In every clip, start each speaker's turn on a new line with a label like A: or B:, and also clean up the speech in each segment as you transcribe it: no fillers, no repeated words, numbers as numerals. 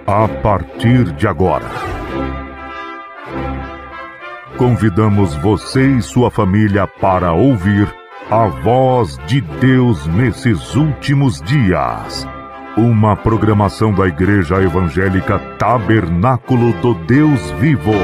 A: A partir de agora, convidamos você e sua família para ouvir a voz de Deus nesses últimos dias. Uma programação da Igreja Evangélica Tabernáculo do Deus Vivo.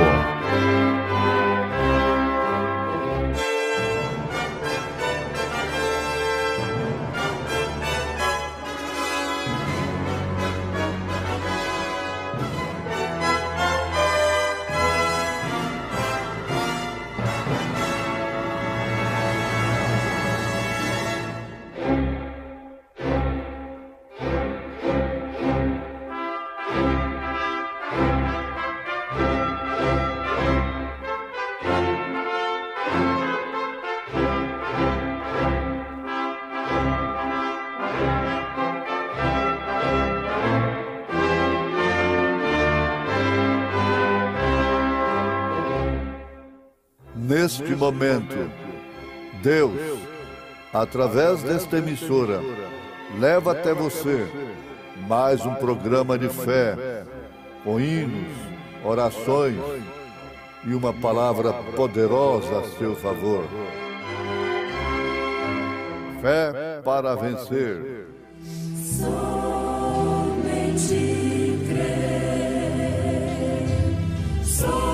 B: Neste momento, Deus, através desta emissora, leva até você mais um programa de fé, com hinos, orações e uma palavra poderosa a seu favor. Fé para vencer.
C: Somente crer, somente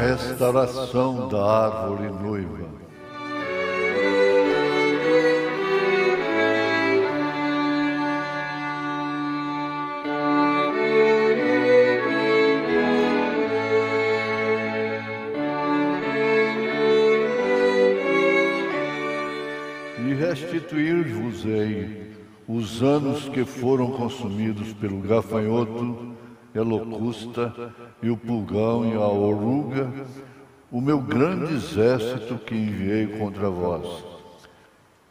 B: Restauração da árvore noiva. E restituir-vos-ei os anos que foram consumidos pelo gafanhoto, a locusta, e o pulgão e a oruga, o meu grande exército que enviei contra vós.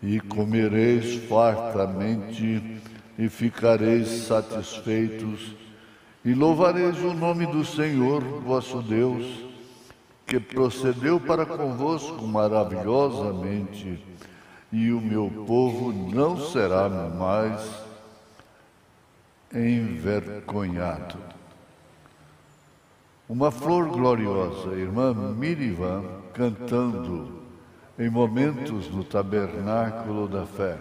B: E comereis fartamente, e ficareis satisfeitos, e louvareis o nome do Senhor, vosso Deus, que procedeu para convosco maravilhosamente, e o meu povo não será mais envergonhado. Uma flor gloriosa, irmã Miriam, cantando em momentos no tabernáculo da fé.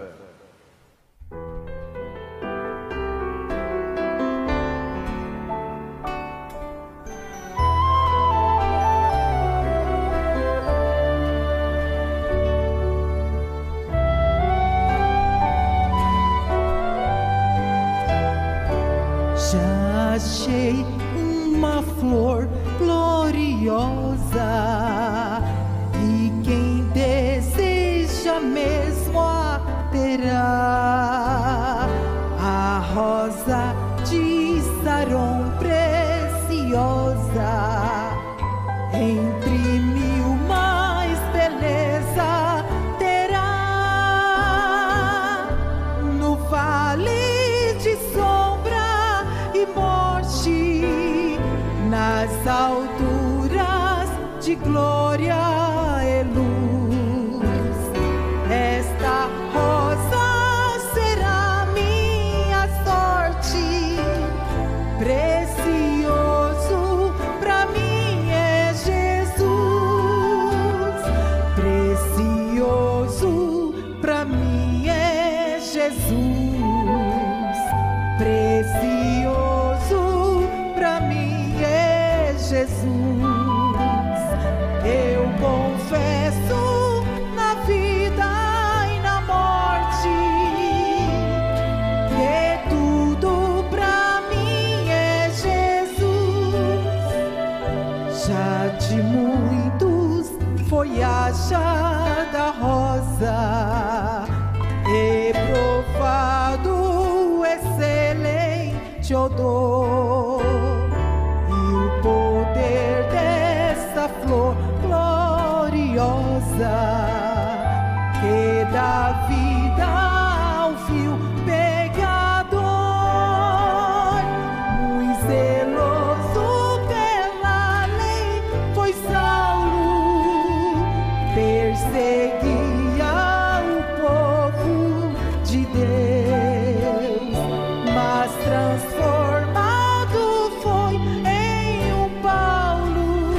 D: Já achei uma flor gloriosa, e quem deseja mesmo a terá. A rosa de Saron preciosa, entre mil mais beleza terá. No vale de sombra e morte, nas alturas de glória e luz, esta rosa será minha sorte. Precioso pra mim é Jesus, precioso pra mim é Jesus, precioso pra mim é Jesus. Eu confesso na vida e na morte que tudo pra mim é Jesus. Já de muitos foi achado que dá vida ao vil pecador, muito zeloso pela lei foi Saulo, perseguia o povo de Deus, mas transformado foi em um Paulo,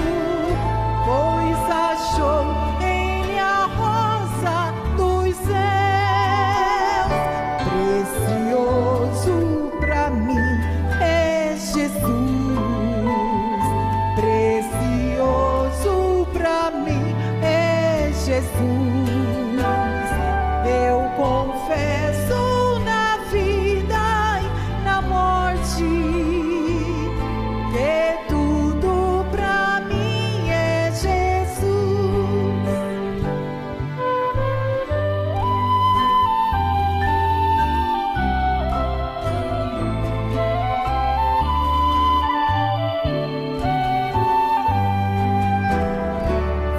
D: pois achou em a rosa dos céus. Precioso pra mim é Jesus, precioso pra mim é Jesus. Eu confesso na vida e na morte que tudo pra mim é Jesus.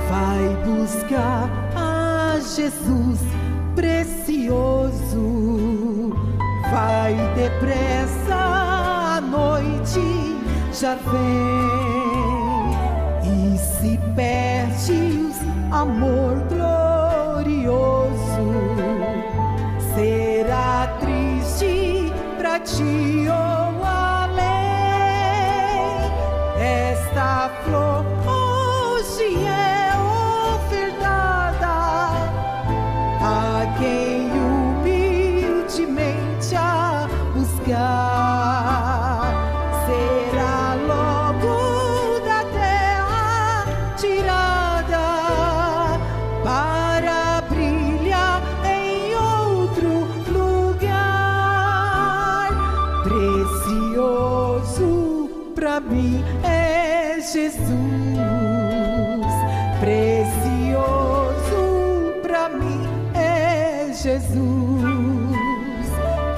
D: Vai buscar a Jesus precioso, vai depressa, a noite já vem, e se perdes amor glorioso, será triste pra ti ou além. Esta flor hoje é ofertada a quem humildemente a buscar, será logo da terra tirada para brilhar em outro lugar. Precioso pra mim é Jesus, precioso pra mim é Jesus.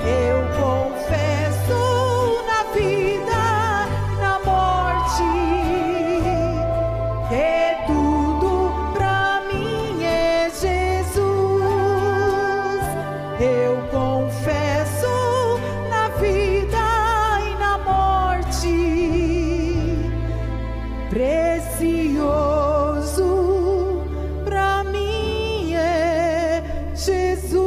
D: Eu confesso na vida, na morte, que tudo pra mim é Jesus. Eu confesso na vida e na morte, precioso pra mim é Jesus.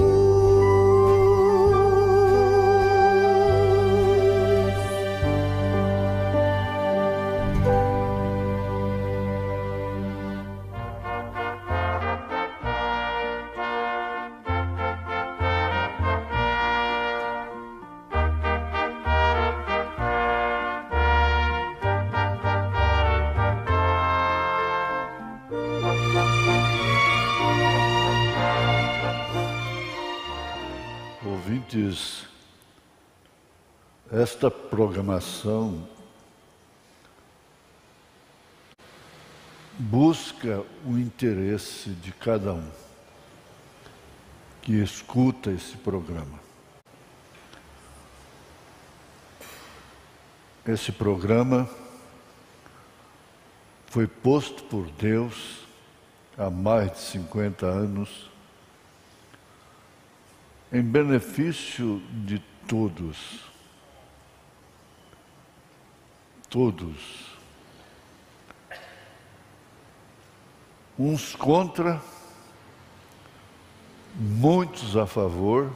B: Ouvintes, esta programação busca o interesse de cada um que escuta esse programa. Esse programa foi posto por Deus há mais de 50 anos em benefício de todos. Todos. Uns contra, muitos a favor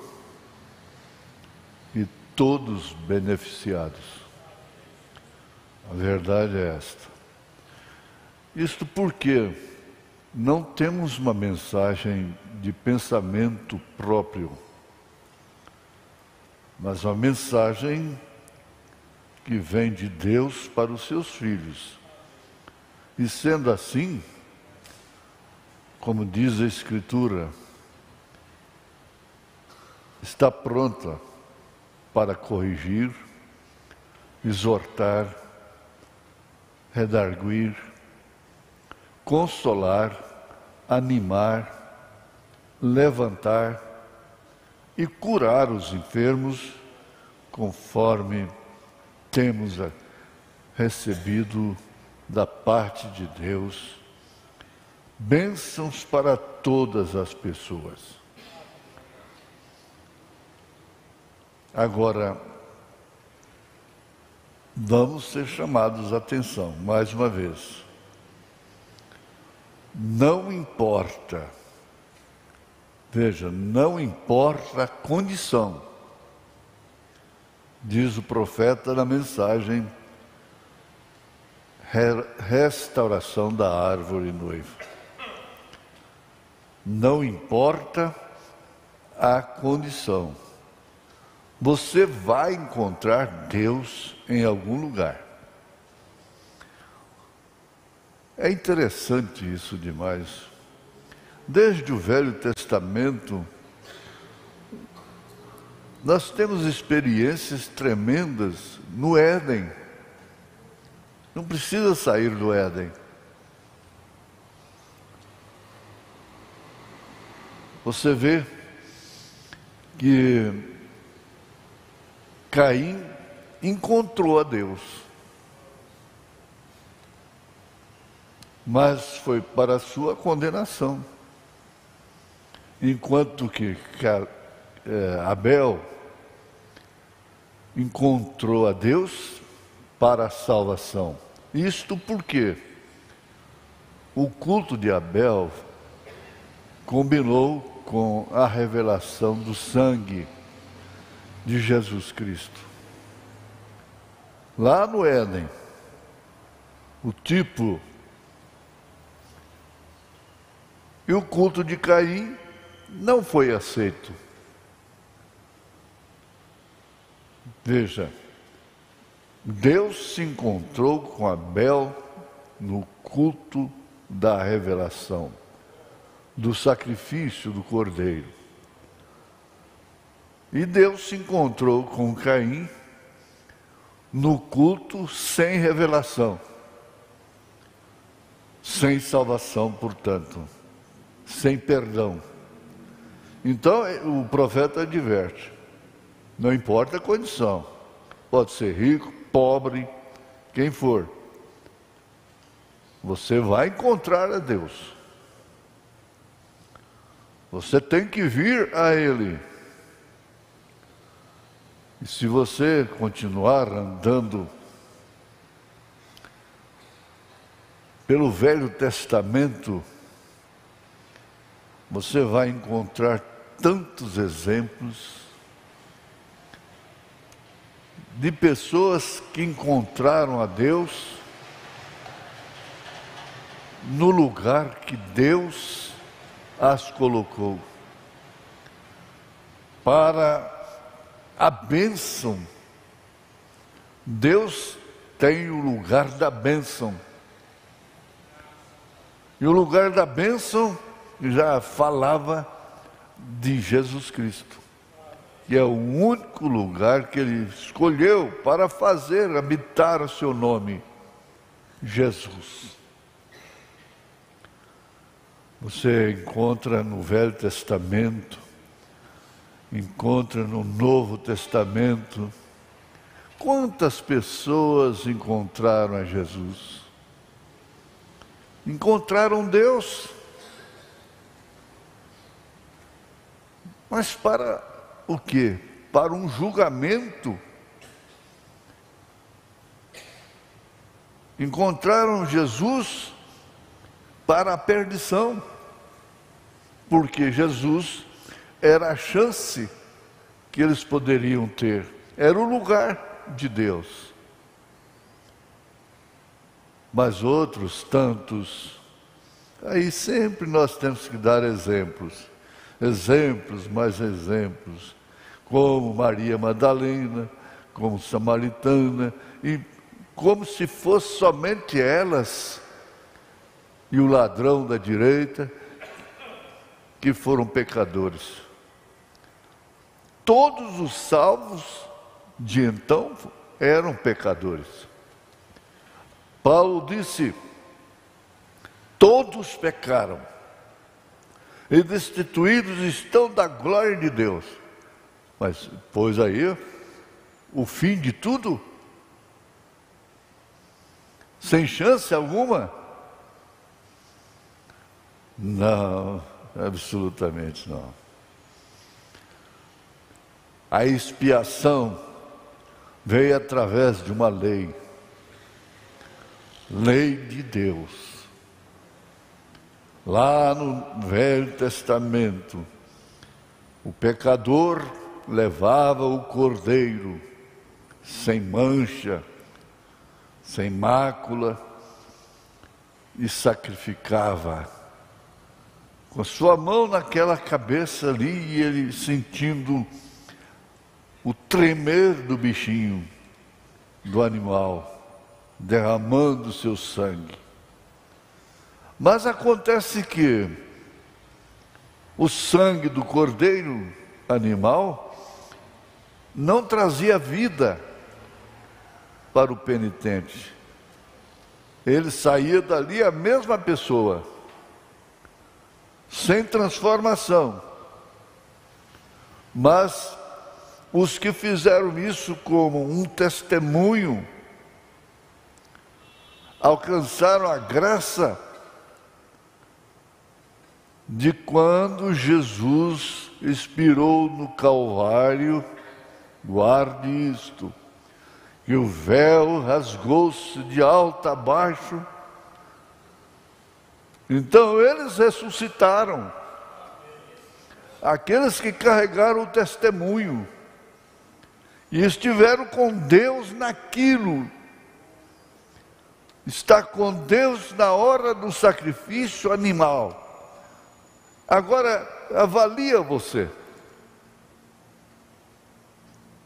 B: e todos beneficiados. A verdade é esta. Isto porque não temos uma mensagem de pensamento próprio, mas uma mensagem que vem de Deus para os seus filhos. E sendo assim, como diz a Escritura, está pronta para corrigir, exortar, redarguir, consolar, animar, levantar e curar os enfermos, conforme temos recebido da parte de Deus bênçãos para todas as pessoas. Agora, vamos ser chamados a atenção, mais uma vez. Não importa, veja, não importa a condição, diz o profeta na mensagem Restauração da Árvore Noiva. Não importa a condição, você vai encontrar Deus em algum lugar. É interessante isso demais. Desde o Velho Testamento, nós temos experiências tremendas no Éden. Não precisa sair do Éden. Você vê que Caim encontrou a Deus, mas foi para a sua condenação. Enquanto que Abel encontrou a Deus para a salvação. Isto porque o culto de Abel combinou com a revelação do sangue de Jesus Cristo. Lá no Éden, o tipo e o culto de Caim não foi aceito. Veja, Deus se encontrou com Abel no culto da revelação, do sacrifício do cordeiro. E Deus se encontrou com Caim no culto sem revelação, sem salvação, portanto, sem perdão. Então o profeta adverte, não importa a condição, pode ser rico, pobre, quem for, você vai encontrar a Deus. Você tem que vir a Ele. E se você continuar andando pelo Velho Testamento, você vai encontrar tantos exemplos de pessoas que encontraram a Deus no lugar que Deus as colocou para a bênção. Deus tem o lugar da bênção. E o lugar da bênção já falava de Jesus Cristo, que é o único lugar que Ele escolheu para fazer habitar o seu nome, Jesus. Você encontra no Velho Testamento, encontra no Novo Testamento. Quantas pessoas encontraram a Jesus? Encontraram Deus. Mas para o quê? Para um julgamento. Encontraram Jesus para a perdição, porque Jesus era a chance que eles poderiam ter, era o lugar de Deus. Mas outros tantos, aí sempre nós temos que dar exemplos, mais exemplos, como Maria Madalena, como Samaritana, e como se fosse somente elas e o ladrão da direita que foram pecadores. Todos os salvos de então eram pecadores. Paulo disse: todos pecaram e destituídos estão da glória de Deus. Mas, pois aí, o fim de tudo, sem chance alguma. Não, absolutamente não. A expiação veio através de uma lei, lei de Deus. Lá no Velho Testamento, o pecador levava o cordeiro sem mancha, sem mácula, e sacrificava com sua mão naquela cabeça ali, e ele sentindo o tremer do bichinho, do animal, derramando seu sangue. Mas acontece que o sangue do cordeiro animal não trazia vida para o penitente. Ele saía dali a mesma pessoa, sem transformação. Mas os que fizeram isso como um testemunho alcançaram a graça de quando Jesus expirou no Calvário. Guarde isto, que o véu rasgou-se de alto a baixo. Então eles ressuscitaram, aqueles que carregaram o testemunho e estiveram com Deus naquilo. Está com Deus na hora do sacrifício animal. Agora, avalia você.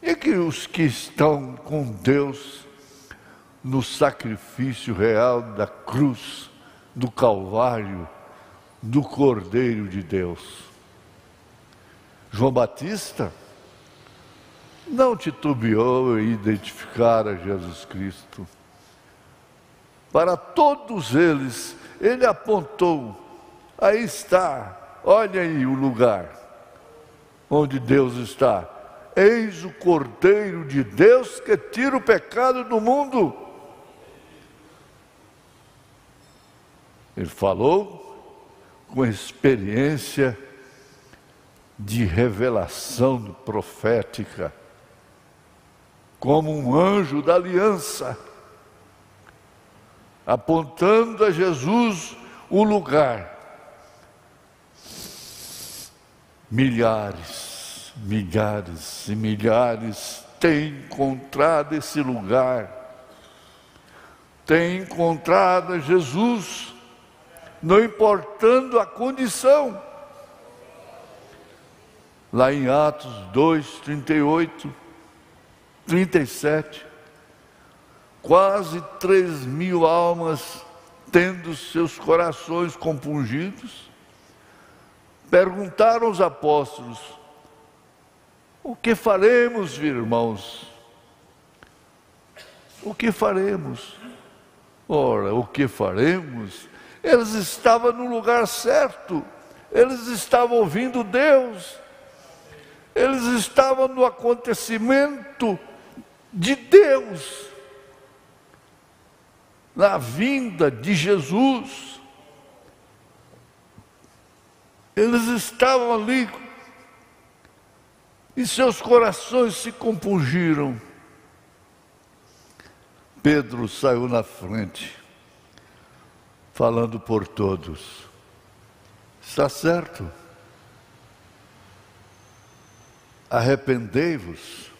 B: E que os que estão com Deus no sacrifício real da cruz, do Calvário, do Cordeiro de Deus. João Batista não titubeou em identificar a Jesus Cristo. Para todos eles, ele apontou: aí está, olha aí o lugar onde Deus está. Eis o Cordeiro de Deus que tira o pecado do mundo. Ele falou com experiência de revelação profética, como um anjo da aliança, apontando a Jesus o lugar. Milhares e milhares têm encontrado esse lugar, têm encontrado a Jesus, não importando a condição. Lá em Atos 2, 38, 37, quase 3.000 almas, tendo seus corações compungidos, perguntaram aos apóstolos: o que faremos, irmãos? O que faremos? Ora, o que faremos? Eles estavam no lugar certo, eles estavam ouvindo Deus, eles estavam no acontecimento de Deus, na vinda de Jesus. Eles estavam ali e seus corações se compungiram. Pedro saiu na frente, falando por todos: está certo, arrependei-vos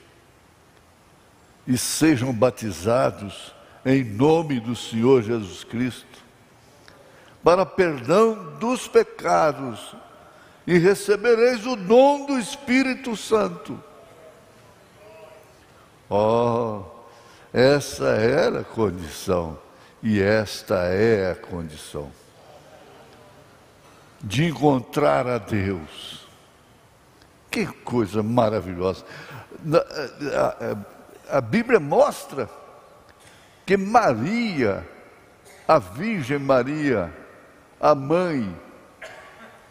B: e sejam batizados em nome do Senhor Jesus Cristo, para perdão dos pecados, e recebereis o dom do Espírito Santo. Essa era a condição, e esta é a condição de encontrar a Deus. Que coisa maravilhosa! A Bíblia mostra que Maria, a Virgem Maria, a mãe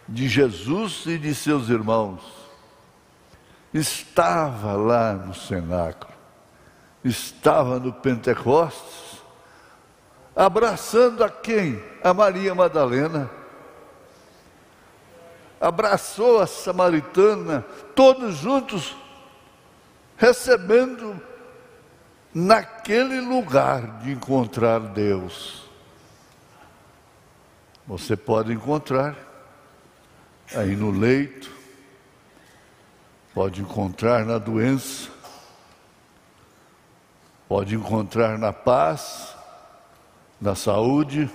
B: de Jesus e de seus irmãos, estava lá no cenáculo, estava no Pentecostes, abraçando a quem? A Maria Madalena. abraçou a samaritana, todos juntos, recebendo naquele lugar de encontrar Deus. Você pode encontrar aí no leito, pode encontrar na doença, pode encontrar na paz, na saúde,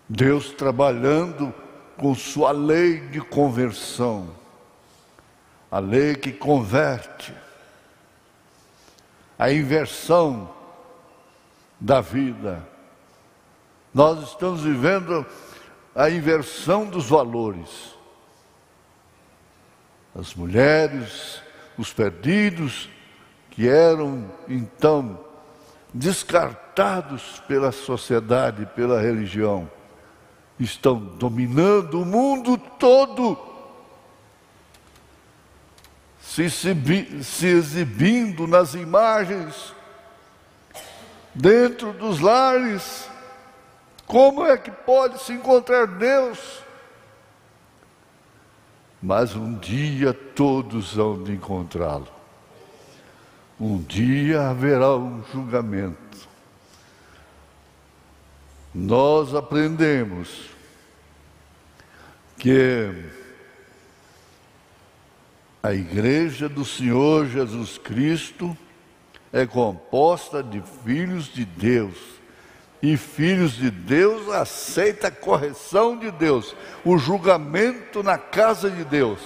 B: Deus trabalhando com sua lei de conversão, a lei que converte, a inversão da vida. Nós estamos vivendo a inversão dos valores. As mulheres, os perdidos, que eram então descartados pela sociedade, pela religião, estão dominando o mundo todo, se exibindo nas imagens, dentro dos lares. Como é que pode se encontrar Deus? Mas um dia todos hão de encontrá-lo. Um dia haverá um julgamento. Nós aprendemos que a Igreja do Senhor Jesus Cristo é composta de filhos de Deus. E filhos de Deus aceitam a correção de Deus, o julgamento na casa de Deus.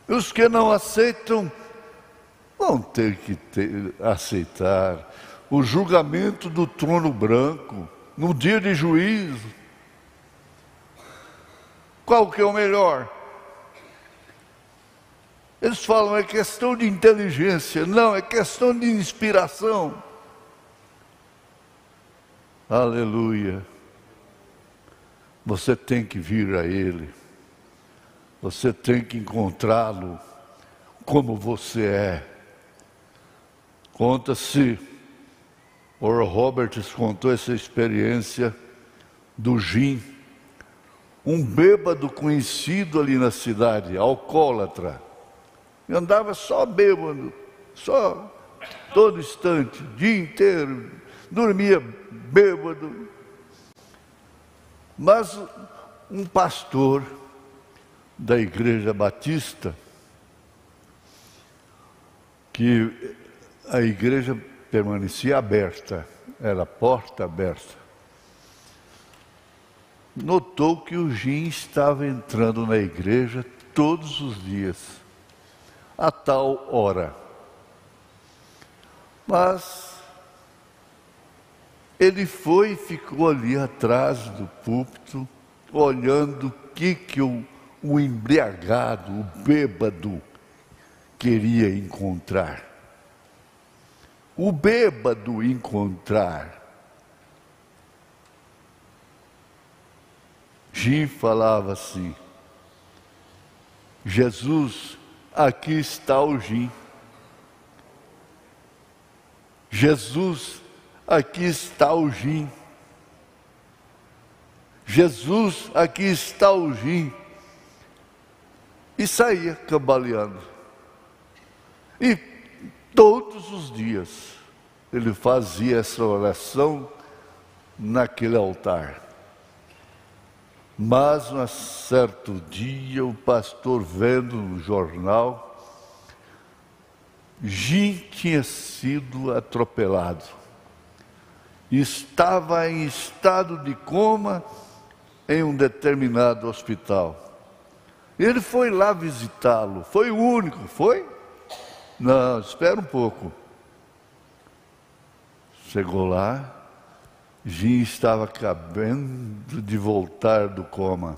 B: E os que não aceitam vão ter que aceitar o julgamento do trono branco, no dia de juízo. Qual que é o melhor? Eles falam, é questão de inteligência. Não, é questão de inspiração. Aleluia. Você tem que vir a Ele. Você tem que encontrá-lo como você é. Conta-se, o Roberts contou essa experiência do Jim, um bêbado conhecido ali na cidade, alcoólatra. Andava só bêbado, só todo instante, o dia inteiro, dormia bêbado. Mas um pastor da Igreja Batista, que a igreja permanecia aberta, era porta aberta, notou que o Jim estava entrando na igreja todos os dias, a tal hora. Mas ele foi e ficou ali atrás do púlpito, olhando o que o embriagado, o bêbado, queria encontrar. O bêbado encontrar. Jim falava assim: Jesus, aqui está o Jim. Jesus, aqui está o Jim. Jesus, aqui está o Jim. E saía cambaleando. E todos os dias ele fazia essa oração naquele altar. Mas um certo dia o pastor, vendo no jornal, Jim tinha sido atropelado. Estava em estado de coma em um determinado hospital. Ele foi lá visitá-lo. Foi o único, foi? Não, espera um pouco. Chegou lá, Jim estava acabando de voltar do coma.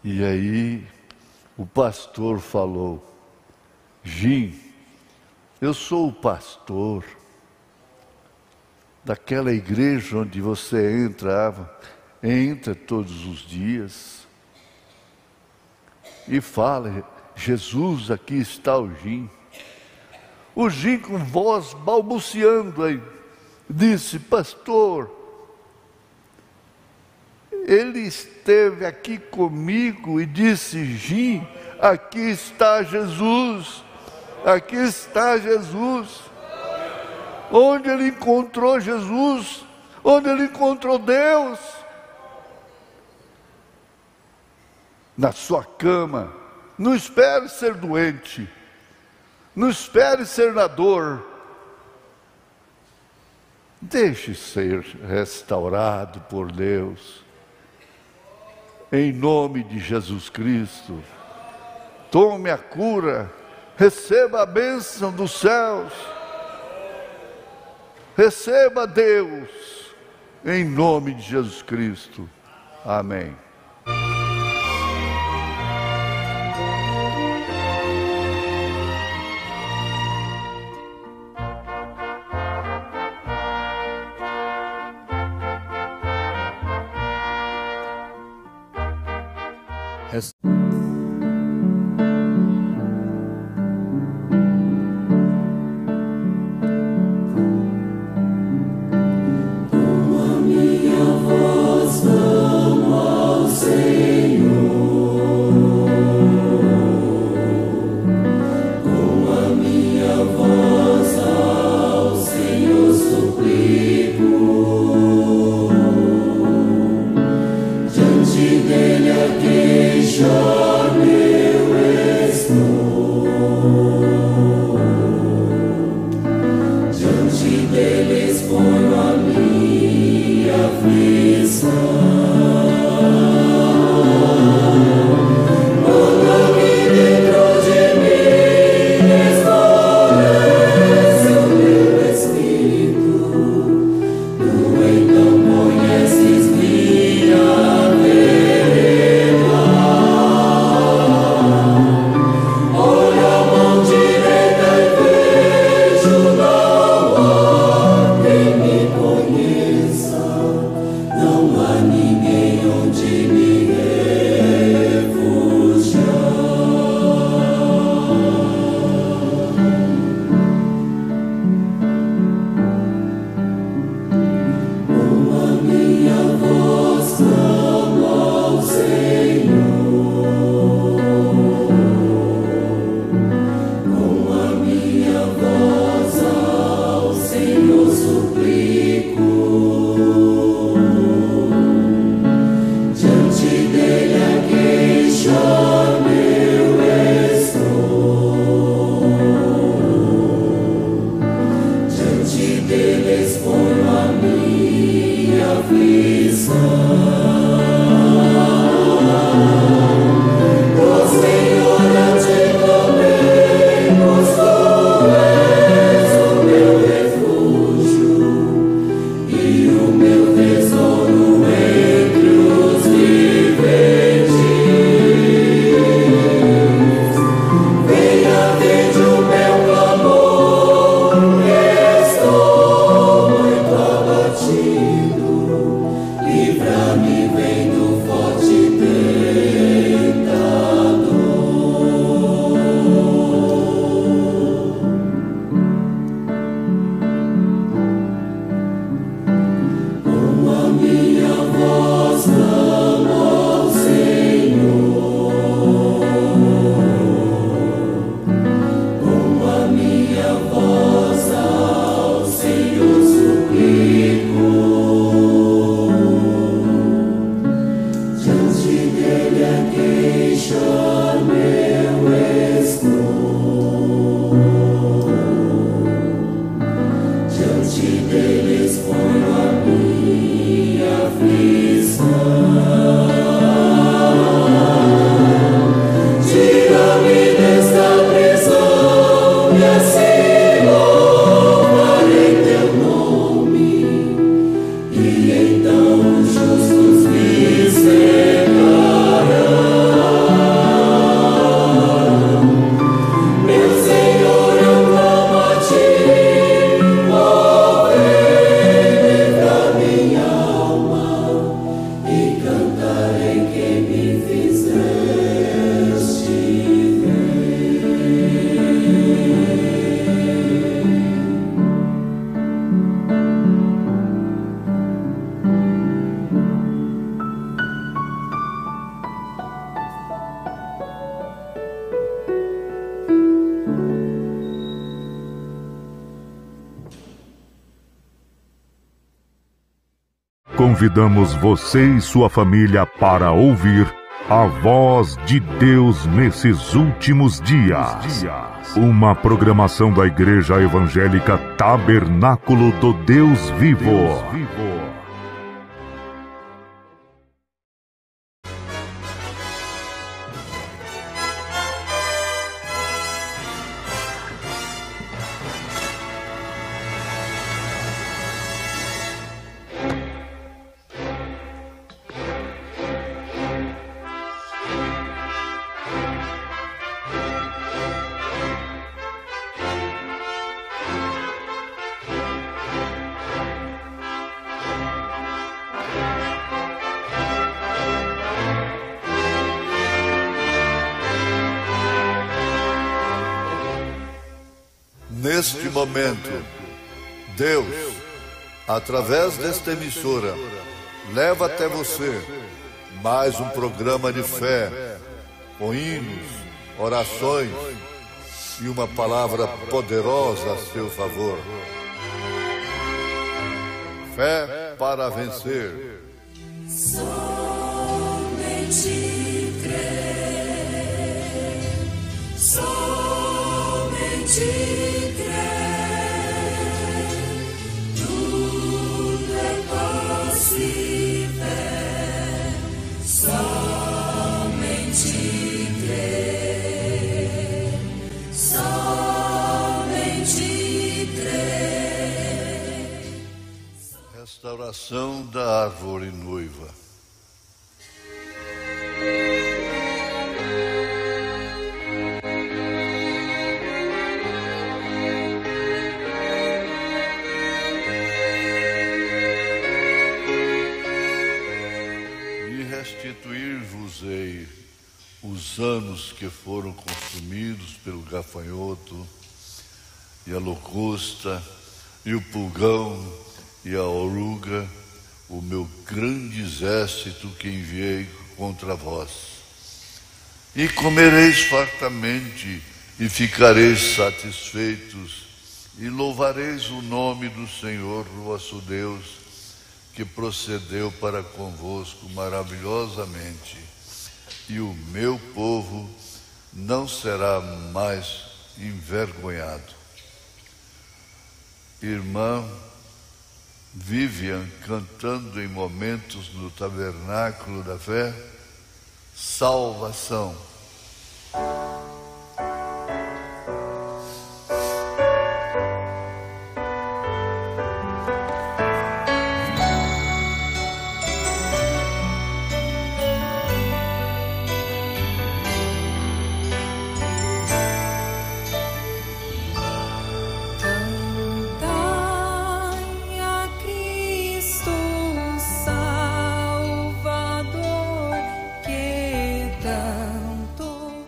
B: E aí o pastor falou: Jim, eu sou o pastor daquela igreja onde você entra todos os dias e fala: Jesus, aqui está o Jim. O Jim com voz balbuciando aí, disse: pastor, ele esteve aqui comigo e disse: Jim, aqui está Jesus, aqui está Jesus. Onde ele encontrou Jesus? Onde ele encontrou Deus? Na sua cama. Não espere ser doente, não espere ser na dor. Deixe ser restaurado por Deus. Em nome de Jesus Cristo, tome a cura, receba a bênção dos céus, receba Deus, em nome de Jesus Cristo. Amém.
C: Então conheces minha vereda.
A: convidamos você e sua família para ouvir a voz de Deus nesses últimos dias. Uma programação da Igreja Evangélica Tabernáculo do Deus Vivo.
B: Neste momento, Deus, através desta emissora, leva até você mais um programa de fé, com hinos, orações e uma palavra poderosa a seu favor. Fé para vencer.
C: Somente crer, somente
B: Restauração da árvore noiva. E restituir-vos-ei os anos que foram consumidos pelo gafanhoto, e a locusta, e o pulgão, e a oruga, o meu grande exército que enviei contra vós. E comereis fartamente, e ficareis satisfeitos, e louvareis o nome do Senhor, vosso Deus, que procedeu para convosco maravilhosamente. E o meu povo não será mais envergonhado. Irmã Vivian, cantando em momentos no Tabernáculo da Fé, salvação.
D: Salvador, que tanto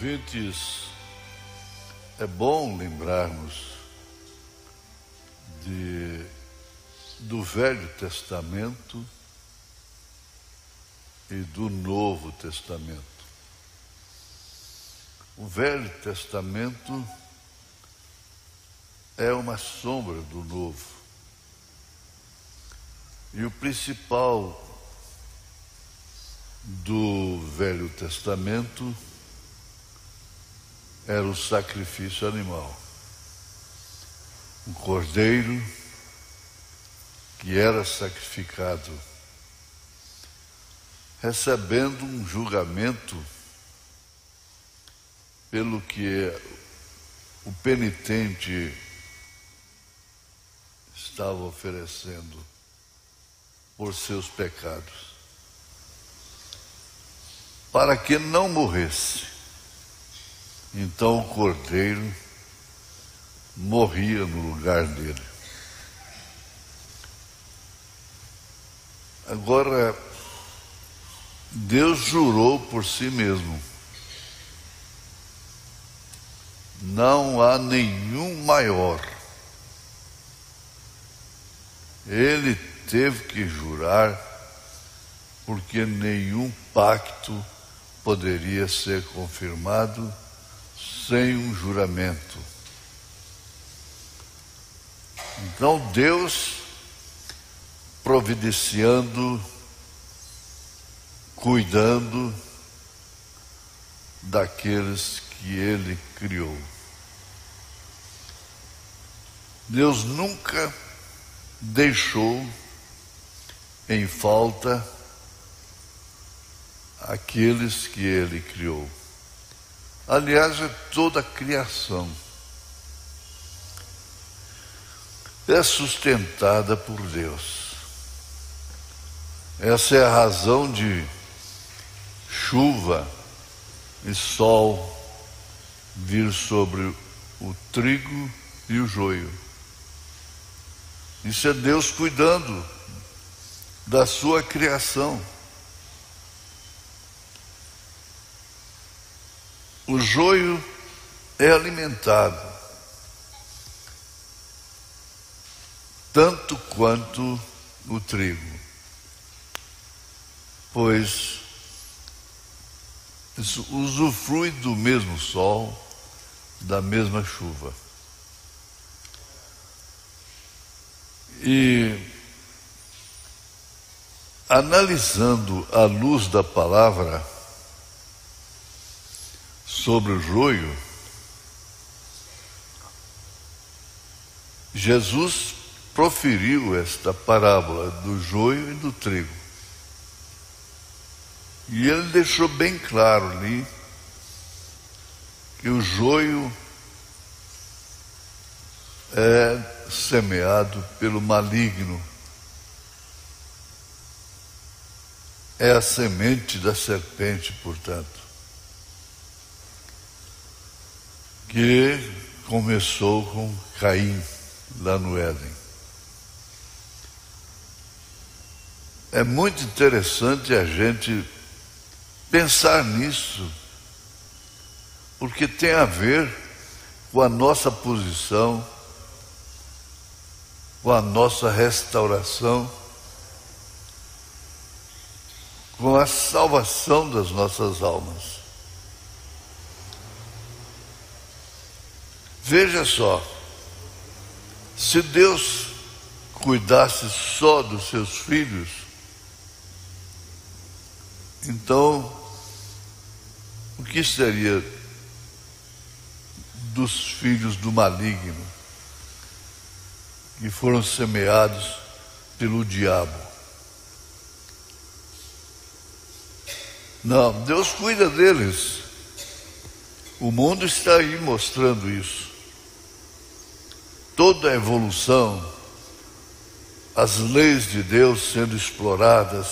B: ouvintes, é bom lembrarmos do Velho Testamento e do Novo Testamento. O Velho Testamento é uma sombra do Novo. E o principal do Velho Testamento era o sacrifício animal. Um cordeiro que era sacrificado, recebendo um julgamento pelo que o penitente estava oferecendo por seus pecados, para que não morresse. Então o cordeiro morria no lugar dele. Agora, Deus jurou por si mesmo: não há nenhum maior. Ele teve que jurar, porque nenhum pacto poderia ser confirmado sem um juramento. Então Deus, providenciando, cuidando daqueles que Ele criou. Deus nunca deixou em falta aqueles que Ele criou. Aliás, é toda a criação é sustentada por Deus. Essa é a razão de chuva e sol vir sobre o trigo e o joio. Isso é Deus cuidando da sua criação. O joio é alimentado tanto quanto o trigo, pois usufrui do mesmo sol, da mesma chuva. E analisando à luz da palavra sobre o joio, Jesus proferiu esta parábola do joio e do trigo. E ele deixou bem claro ali que o joio é semeado pelo maligno. É a semente da serpente, portanto, que começou com Caim, lá no Éden. É muito interessante a gente pensar nisso, porque tem a ver com a nossa posição, com a nossa restauração, com a salvação das nossas almas. Veja só, se Deus cuidasse só dos seus filhos, então o que seria dos filhos do maligno, que foram semeados pelo diabo? Não, Deus cuida deles. O mundo está aí mostrando isso. Toda a evolução, as leis de Deus sendo exploradas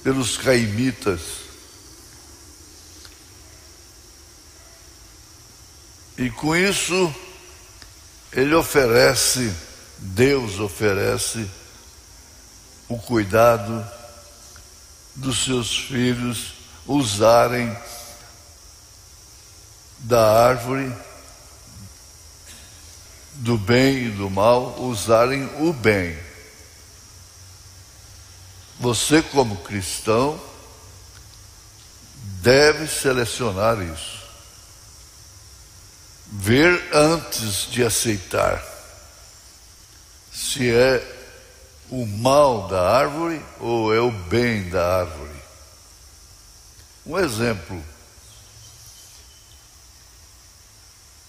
B: pelos caimitas. E com isso, Deus oferece o cuidado dos seus filhos usarem da árvore do bem e do mal usarem o bem. Você, como cristão, deve selecionar isso. Ver antes de aceitar se é o mal da árvore ou é o bem da árvore. Um exemplo.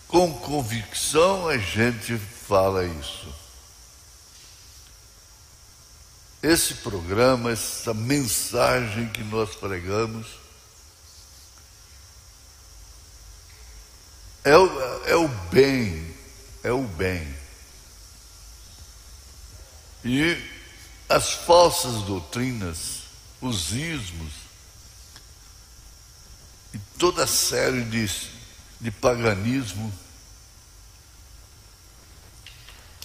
B: Com convicção a gente fala isso. Esse programa, essa mensagem que nós pregamos, é o bem, é o bem. E as falsas doutrinas, os ismos, e toda a série de paganismo,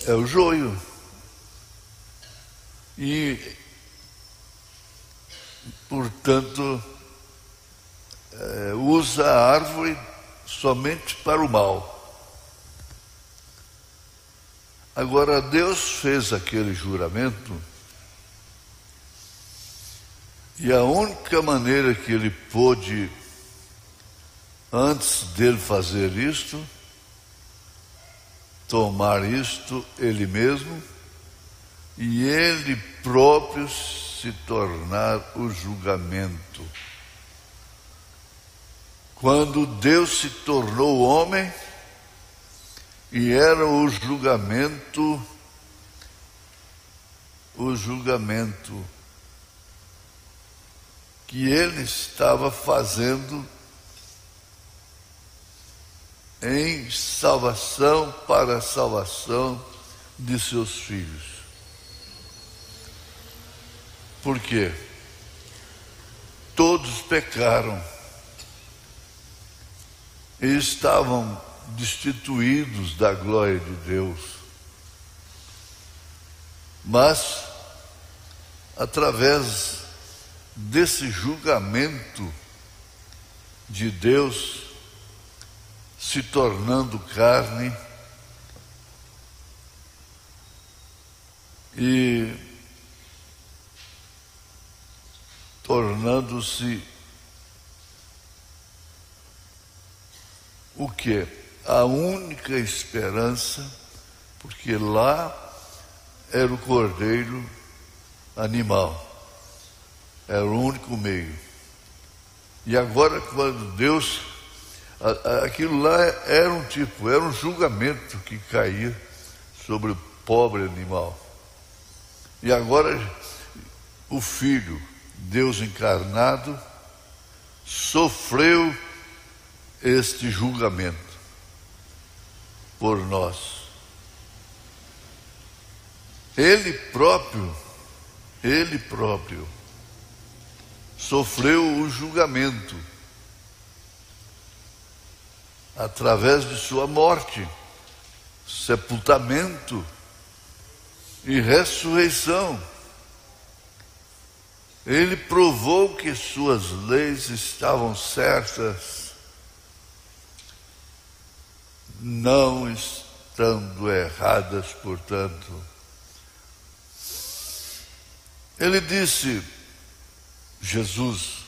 B: é o joio. E, portanto, usa a árvore somente para o mal. Agora, Deus fez aquele juramento, e a única maneira que ele pôde, antes dele fazer isto, tomar isto ele mesmo, e ele próprio se tornar o julgamento. Quando Deus se tornou homem, e era o julgamento que ele estava fazendo em salvação para a salvação de seus filhos. Por quê? Todos pecaram e estavam destituídos da glória de Deus. Mas, através desse julgamento de Deus, se tornando carne e tornando-se o quê? A única esperança, porque lá era o cordeiro animal, era o único meio. E agora, quando Deus, aquilo lá era um julgamento que caía sobre o pobre animal. E agora o Filho, Deus encarnado, sofreu este julgamento por nós. Ele próprio sofreu o julgamento através de sua morte, sepultamento e ressurreição. Ele provou que suas leis estavam certas, não estando erradas, portanto. Ele disse, Jesus,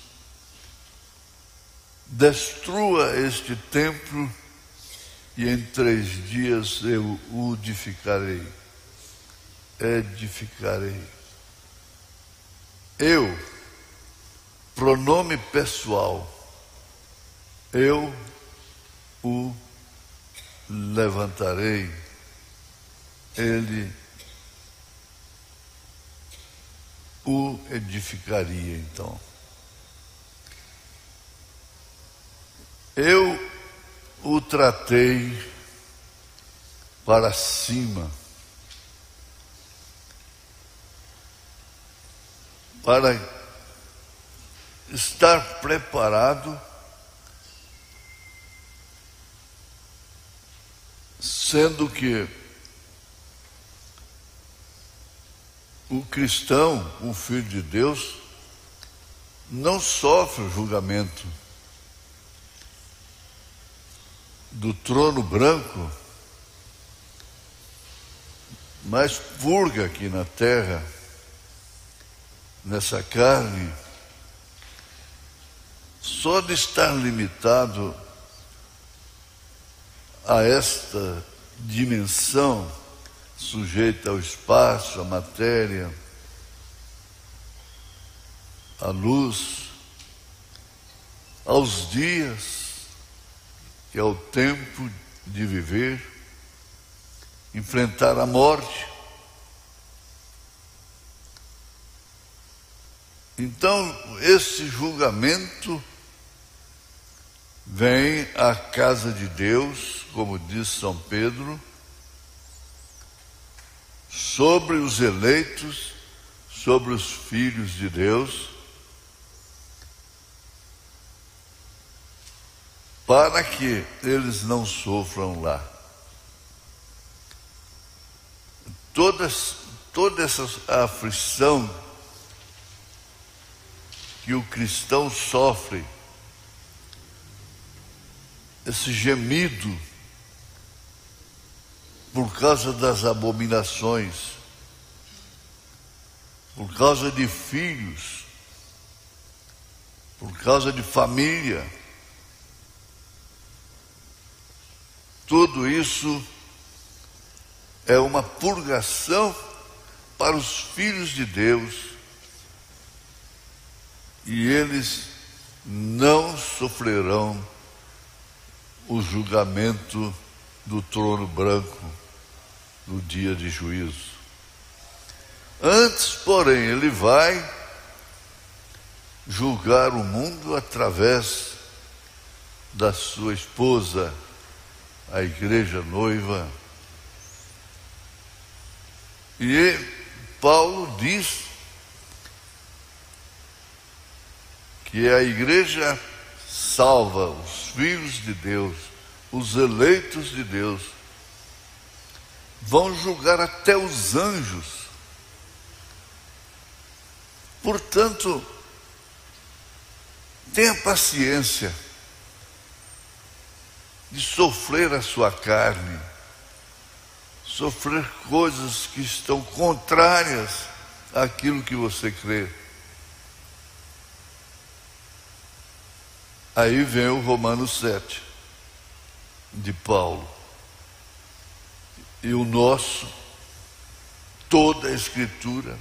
B: destrua este templo e em 3 dias eu o edificarei. Eu, pronome pessoal, eu o levantarei, ele o edificaria então. Eu o tratei para cima, para estar preparado, sendo que o cristão, o Filho de Deus, não sofre o julgamento. do trono branco, mas purga aqui na terra, nessa carne, só de estar limitado a esta dimensão sujeita ao espaço, à matéria, à luz, aos dias, que é o tempo de viver, enfrentar a morte. Então, esse julgamento vem à casa de Deus, como diz São Pedro, sobre os eleitos, sobre os filhos de Deus, para que eles não sofram lá. Toda essa aflição que o cristão sofre, esse gemido por causa das abominações, por causa de filhos, por causa de família, tudo isso é uma purgação para os filhos de Deus, e eles não sofrerão o julgamento do trono branco no dia de juízo. Antes, porém, ele vai julgar o mundo através da sua esposa, a igreja noiva. E Paulo diz que a igreja salva os filhos de Deus, os eleitos de Deus, vão julgar até os anjos. Portanto, tenha paciência de sofrer a sua carne, sofrer coisas que estão contrárias àquilo que você crê. Aí vem o Romanos 7, de Paulo. E o nosso, toda a Escritura,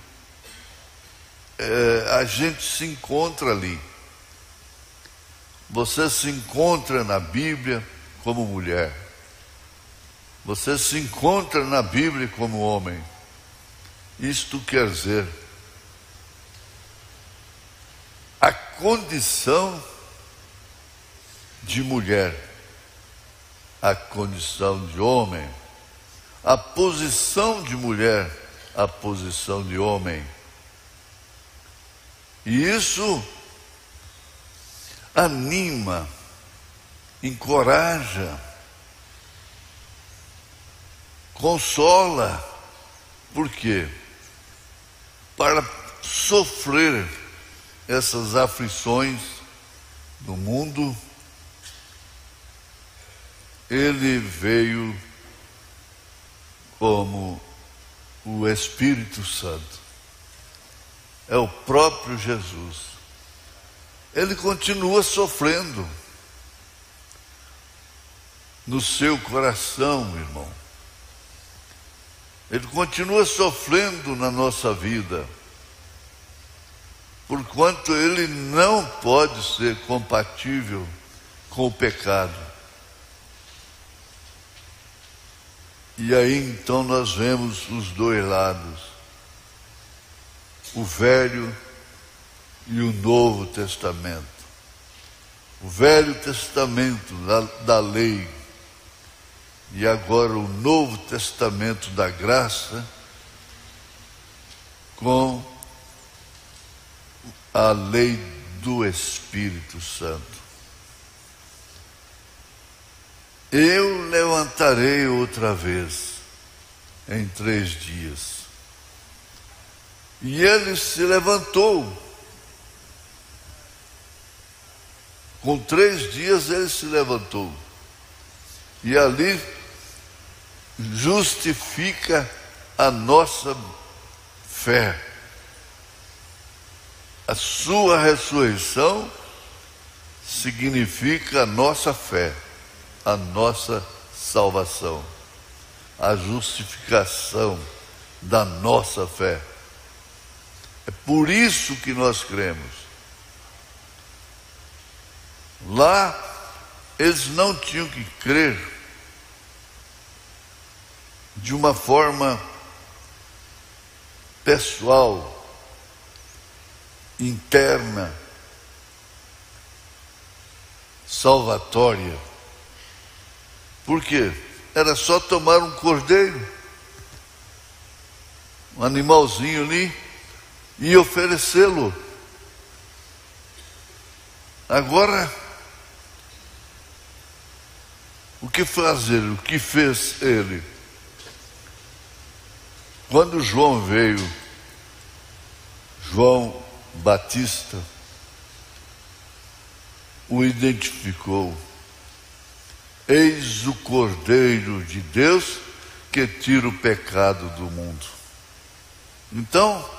B: a gente se encontra ali. Você se encontra na Bíblia como mulher. Você se encontra na Bíblia como homem. Isto quer dizer, a condição de mulher, a condição de homem, a posição de mulher, a posição de homem. E isso anima, encoraja, consola. Por quê? Para sofrer essas aflições do mundo, ele veio como o Espírito Santo. É o próprio Jesus. Ele continua sofrendo no seu coração, irmão. Ele continua sofrendo na nossa vida, porquanto ele não pode ser compatível com o pecado. E aí então nós vemos os dois lados, o Velho e o Novo Testamento. O Velho Testamento da lei, e agora o Novo Testamento da graça, com a lei do Espírito Santo. Eu levantarei outra vez em 3 dias. E ele se levantou. Com 3 dias ele se levantou. E ali justifica a nossa fé. A sua ressurreição significa a nossa fé, a nossa salvação, a justificação da nossa fé. É por isso que nós cremos. Lá, eles não tinham que crer de uma forma pessoal, interna, salvatória. Por quê? Era só tomar um cordeiro, um animalzinho ali, e oferecê-lo. Agora, o que fazer? O que fez ele? Quando João veio, João Batista o identificou. Eis o Cordeiro de Deus que tira o pecado do mundo. Então,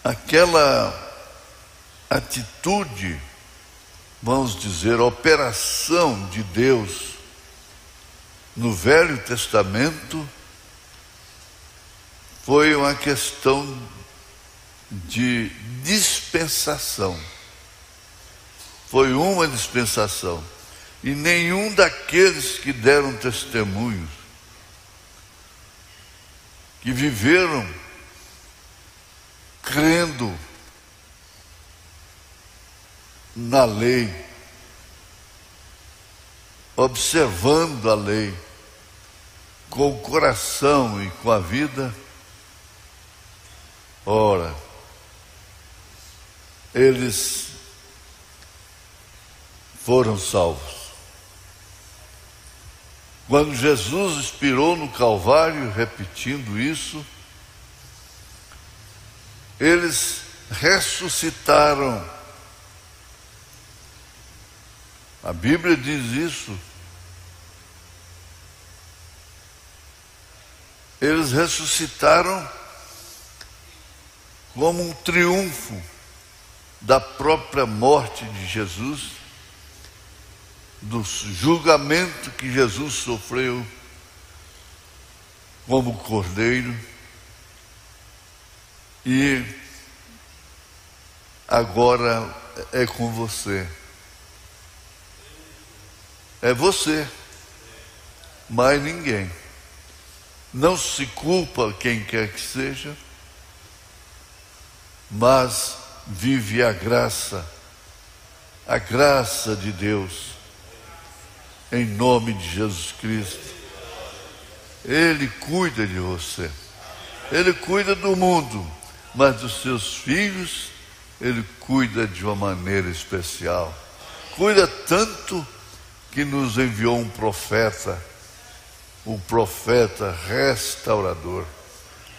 B: aquela atitude, vamos dizer, a operação de Deus no Velho Testamento foi uma questão de dispensação. Foi uma dispensação. E nenhum daqueles que deram testemunhos, que viveram crendo na lei, observando a lei, com o coração e com a vida, ora, eles foram salvos. Quando Jesus expirou no Calvário, repetindo isso, eles ressuscitaram. A Bíblia diz isso. Eles ressuscitaram como um triunfo da própria morte de Jesus, do julgamento que Jesus sofreu como cordeiro. E agora é com você. É você, mais ninguém. Não se culpa quem quer que seja, mas vive a graça de Deus, em nome de Jesus Cristo. Ele cuida de você, Ele cuida do mundo, mas dos seus filhos, Ele cuida de uma maneira especial. Cuida tanto que nos enviou um profeta restaurador,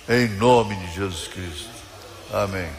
B: em nome de Jesus Cristo. Amém.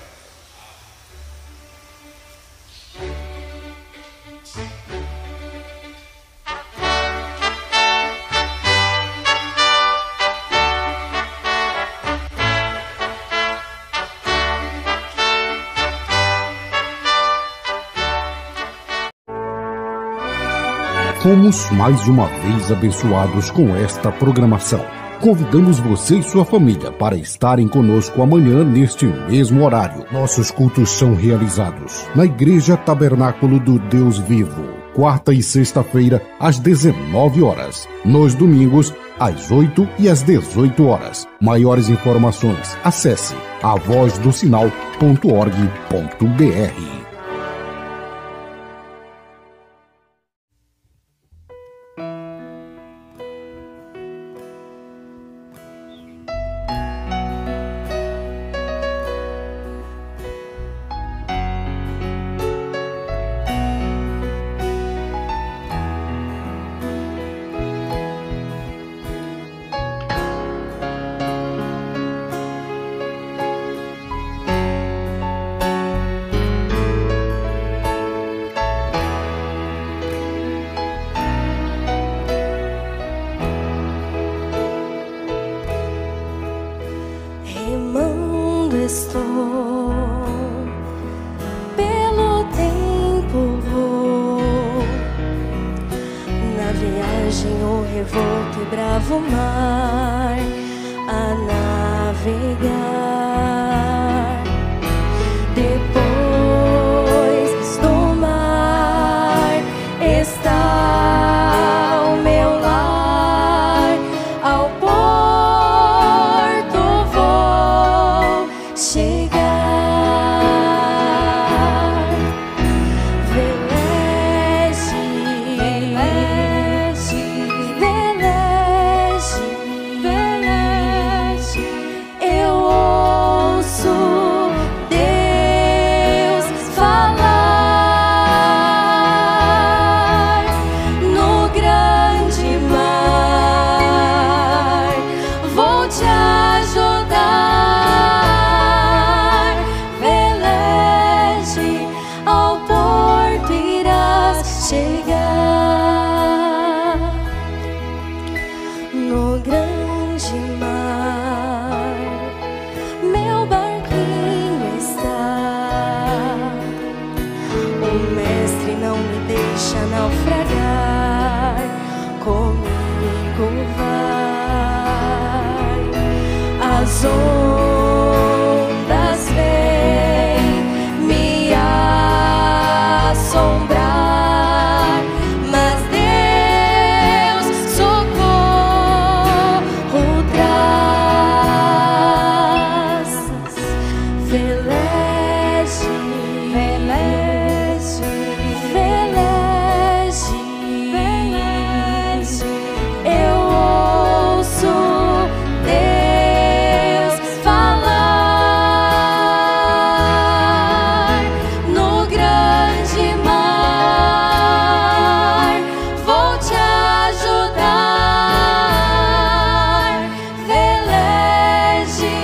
E: Fomos mais uma vez abençoados com esta programação. Convidamos você e sua família para estarem conosco amanhã neste mesmo horário. Nossos cultos são realizados na Igreja Tabernáculo do Deus Vivo, quarta e sexta-feira às 19 horas. Nos domingos, às 8 e às 18 horas. Maiores informações, acesse avozdosinal.org.br.
F: estou, pelo tempo vou, na viagem o revolto e bravo mar a navegar. Depois do mar está o meu lar, ao porto vou chegar. Veleje, veleje, veleje, veleje, eu ouço Deus falar no grande mar. Vou te ajudar. Veleje, ao porto irás chegar. No grande mar, meu barquinho está. O mestre não me deixa naufragar. Comigo vai. As ondas vêm me assombrar, mas Deus socorro traz. Veleje, veleje, veleje, veleje, eu ouço Deus falar no grande mar. Vou te ajudar. Veleje,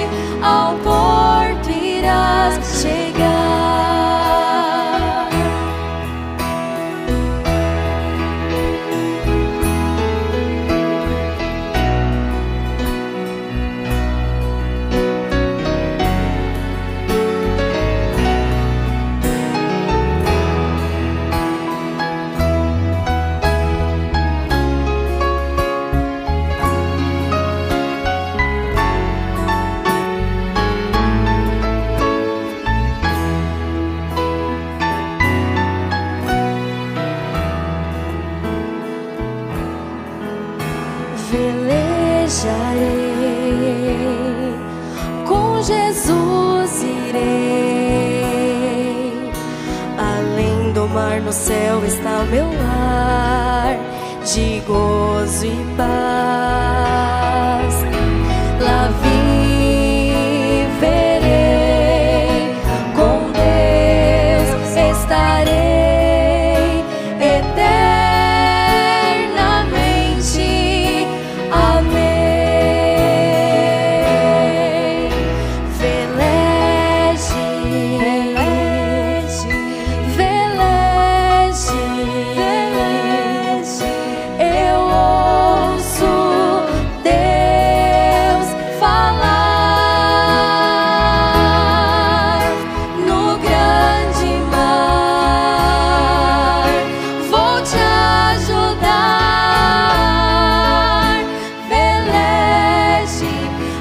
F: ao porto irás chegar. Velejarei, com Jesus irei. Além do mar, no céu está meu lar de gozo e paz. Lá viverei, com Deus estarei eternamente. Amém. Veleje, veleje, veleje, veleje, eu ouço Deus falar no grande mar. Vou te ajudar. Veleje,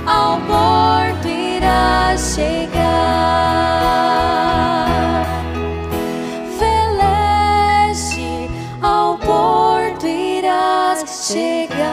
F: ao porto irás chegar. Veleje, ao porto irás chegar.